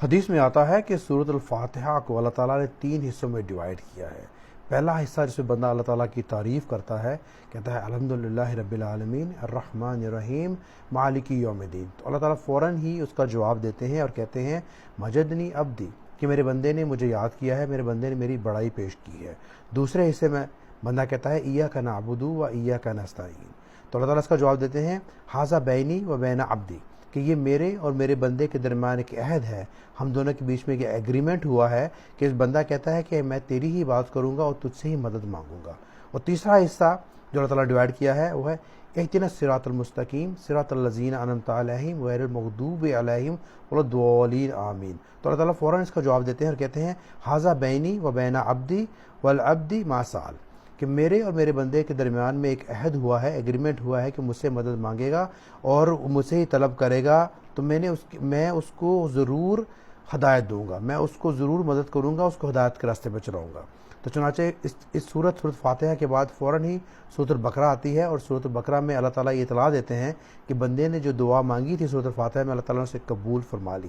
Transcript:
حدیث میں آتا ہے کہ سورۃ الفاتحہ کو اللہ تعالیٰ نے 3 حصوں میں ڈیوائیڈ کیا ہے۔ پہلا حصہ جس میں بندہ اللہ تعالیٰ کی تعریف کرتا ہے، کہتا ہے الحمدللہ رب العالمین الرحمن الرحیم مالک یوم الدین، تو اللہ تعالیٰ فوراً ہی اس کا جواب دیتے ہیں اور کہتے ہیں مجدنی عبدی، کہ میرے بندے نے مجھے یاد کیا ہے، میرے بندے نے میری بڑائی پیش کی ہے۔ دوسرے حصے میں بندہ کہتا ہے ایاک نعبد و ایاک نستعین، تو اللہ تعالیٰ اس کا جواب دیتے ہیں ھذا بینی و بین عبدی، کہ یہ میرے اور میرے بندے کے درمیان ایک عہد ہے، ہم دونوں کے بیچ میں ایک ایگریمنٹ ہوا ہے کہ اس بندہ کہتا ہے کہ میں تیری ہی بات کروں گا اور تجھ سے ہی مدد مانگوں گا۔ اور تیسرا حصہ جو اللہ تعالیٰ ڈیوائیڈ کیا ہے وہ ہے اہدنا الصراط المستقیم صراط الذین انعمت علیہم غیر المغضوب علیہم ولا الضالین آمین، تو اللہ تعالیٰ فوراً اس کا جواب دیتے ہیں اور کہتے ہیں ھذا بینی و بین عبدی والعبد ما سأل، کہ میرے اور میرے بندے کے درمیان میں ایک عہد ہوا ہے، ایگریمنٹ ہوا ہے کہ مجھ سے مدد مانگے گا اور مجھ سے ہی طلب کرے گا، تو میں اس کو ضرور ہدایت دوں گا، میں اس کو ضرور مدد کروں گا، اس کو ہدایت کے راستے پہ چلاؤں گا۔ تو چنانچہ اس سورۃ فاتحہ کے بعد فوراً ہی سورۃ البقرہ آتی ہے، اور سورۃ البقرہ میں اللہ تعالیٰ یہ اطلاع دیتے ہیں کہ بندے نے جو دعا مانگی تھی سورۃ الفاتحہ میں، اللہ تعالیٰ نے اسے قبول فرما لی۔